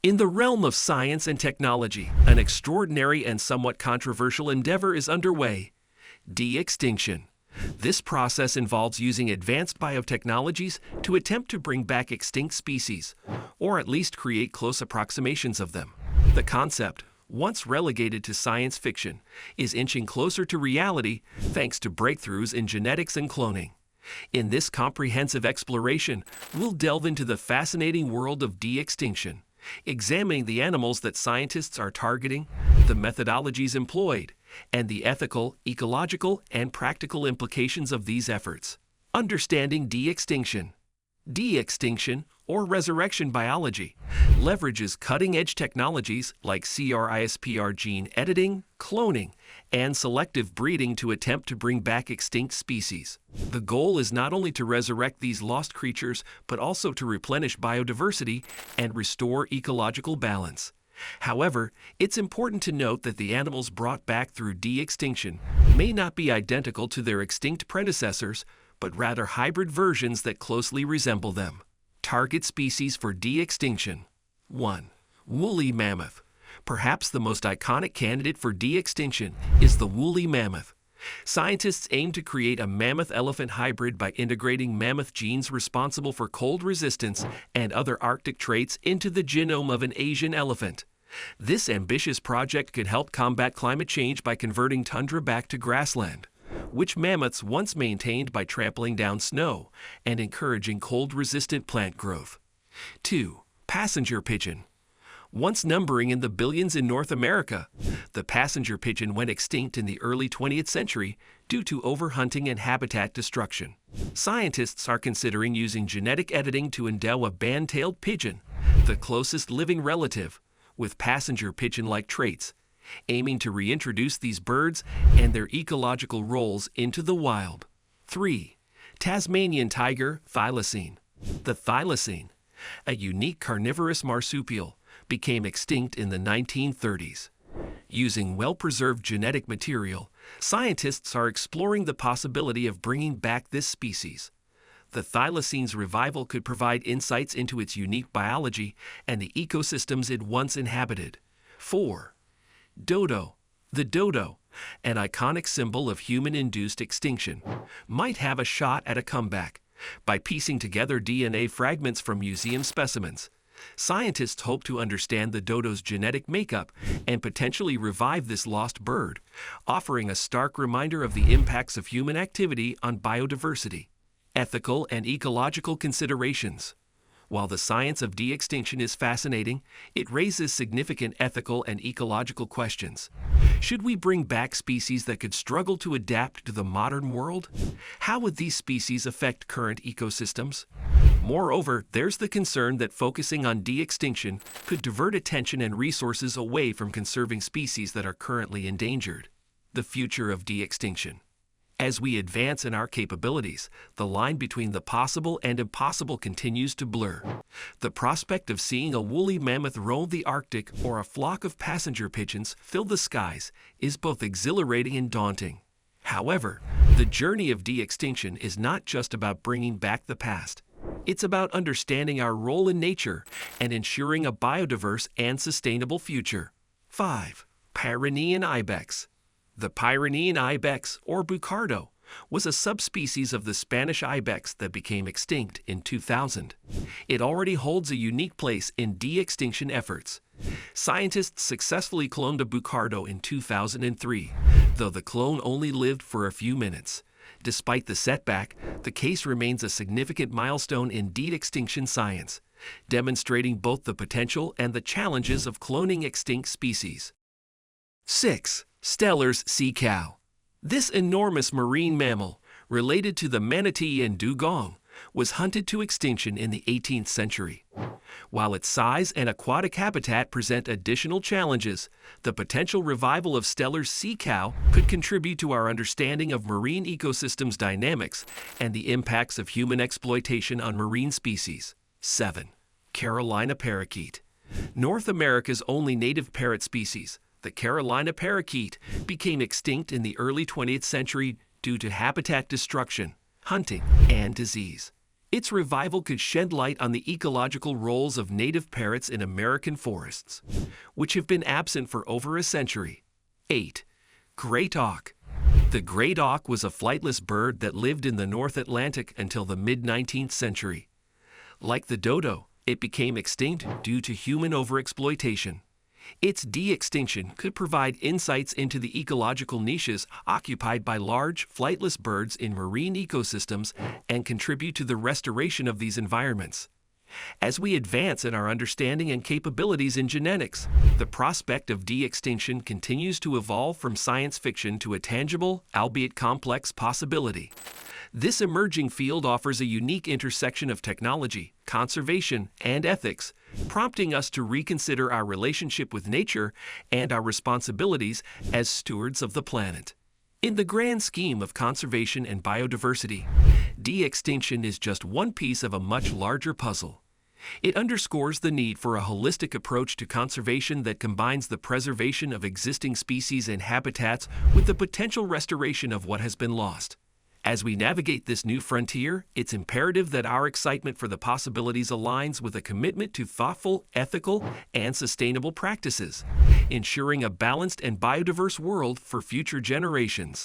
In the realm of science and technology, an extraordinary and somewhat controversial endeavor is underway: de-extinction. This process involves using advanced biotechnologies to attempt to bring back extinct species, or at least create close approximations of them. The concept, once relegated to science fiction, is inching closer to reality thanks to breakthroughs in genetics and cloning. In this comprehensive exploration, we'll delve into the fascinating world of de-extinction, examining the animals that scientists are targeting, the methodologies employed, and the ethical, ecological, and practical implications of these efforts. Understanding de-extinction. De-extinction, or resurrection biology, leverages cutting-edge technologies like CRISPR gene editing, cloning, and selective breeding to attempt to bring back extinct species. The goal is not only to resurrect these lost creatures, but also to replenish biodiversity and restore ecological balance. However, it's important to note that the animals brought back through de-extinction may not be identical to their extinct predecessors, but rather hybrid versions that closely resemble them. Target species for de-extinction. 1. Woolly mammoth. Perhaps the most iconic candidate for de-extinction is the woolly mammoth. Scientists aim to create a mammoth-elephant hybrid by integrating mammoth genes responsible for cold resistance and other Arctic traits into the genome of an Asian elephant. This ambitious project could help combat climate change by converting tundra back to grassland, which mammoths once maintained by trampling down snow and encouraging cold-resistant plant growth. 2. Passenger pigeon. Once numbering in the billions in North America, the passenger pigeon went extinct in the early 20th century due to overhunting and habitat destruction. Scientists are considering using genetic editing to endow a band-tailed pigeon, the closest living relative, with passenger pigeon-like traits, aiming to reintroduce these birds and their ecological roles into the wild. 3. Tasmanian tiger thylacine. The thylacine, a unique carnivorous marsupial, became extinct in the 1930s. Using well-preserved genetic material, scientists are exploring the possibility of bringing back this species. The thylacine's revival could provide insights into its unique biology and the ecosystems it once inhabited. 4. Dodo. The dodo, an iconic symbol of human-induced extinction, might have a shot at a comeback. By piecing together DNA fragments from museum specimens, scientists hope to understand the dodo's genetic makeup and potentially revive this lost bird, offering a stark reminder of the impacts of human activity on biodiversity. Ethical and ecological considerations. While the science of de-extinction is fascinating, it raises significant ethical and ecological questions. Should we bring back species that could struggle to adapt to the modern world? How would these species affect current ecosystems? Moreover, there's the concern that focusing on de-extinction could divert attention and resources away from conserving species that are currently endangered. The future of de-extinction. As we advance in our capabilities, the line between the possible and impossible continues to blur. The prospect of seeing a woolly mammoth roam the Arctic or a flock of passenger pigeons fill the skies is both exhilarating and daunting. However, the journey of de-extinction is not just about bringing back the past. It's about understanding our role in nature and ensuring a biodiverse and sustainable future. 5. Pyrenean ibex. The Pyrenean ibex, or bucardo, was a subspecies of the Spanish ibex that became extinct in 2000. It already holds a unique place in de-extinction efforts. Scientists successfully cloned a bucardo in 2003, though the clone only lived for a few minutes. Despite the setback, the case remains a significant milestone in de-extinction science, demonstrating both the potential and the challenges of cloning extinct species. 6. Steller's sea cow. This enormous marine mammal, related to the manatee and dugong, was hunted to extinction in the 18th century. While its size and aquatic habitat present additional challenges, the potential revival of Steller's sea cow could contribute to our understanding of marine ecosystems dynamics and the impacts of human exploitation on marine species. 7. Carolina parakeet. North America's only native parrot species, the Carolina parakeet, became extinct in the early 20th century due to habitat destruction, hunting, and disease. Its revival could shed light on the ecological roles of native parrots in American forests, which have been absent for over a century. 8. Great auk. The great auk was a flightless bird that lived in the North Atlantic until the mid-19th century. Like the dodo, it became extinct due to human overexploitation. Its de-extinction could provide insights into the ecological niches occupied by large, flightless birds in marine ecosystems and contribute to the restoration of these environments. As we advance in our understanding and capabilities in genetics, the prospect of de-extinction continues to evolve from science fiction to a tangible, albeit complex, possibility. This emerging field offers a unique intersection of technology, conservation, and ethics, prompting us to reconsider our relationship with nature and our responsibilities as stewards of the planet. In the grand scheme of conservation and biodiversity, de-extinction is just one piece of a much larger puzzle. It underscores the need for a holistic approach to conservation that combines the preservation of existing species and habitats with the potential restoration of what has been lost. As we navigate this new frontier, it's imperative that our excitement for the possibilities aligns with a commitment to thoughtful, ethical, and sustainable practices, ensuring a balanced and biodiverse world for future generations.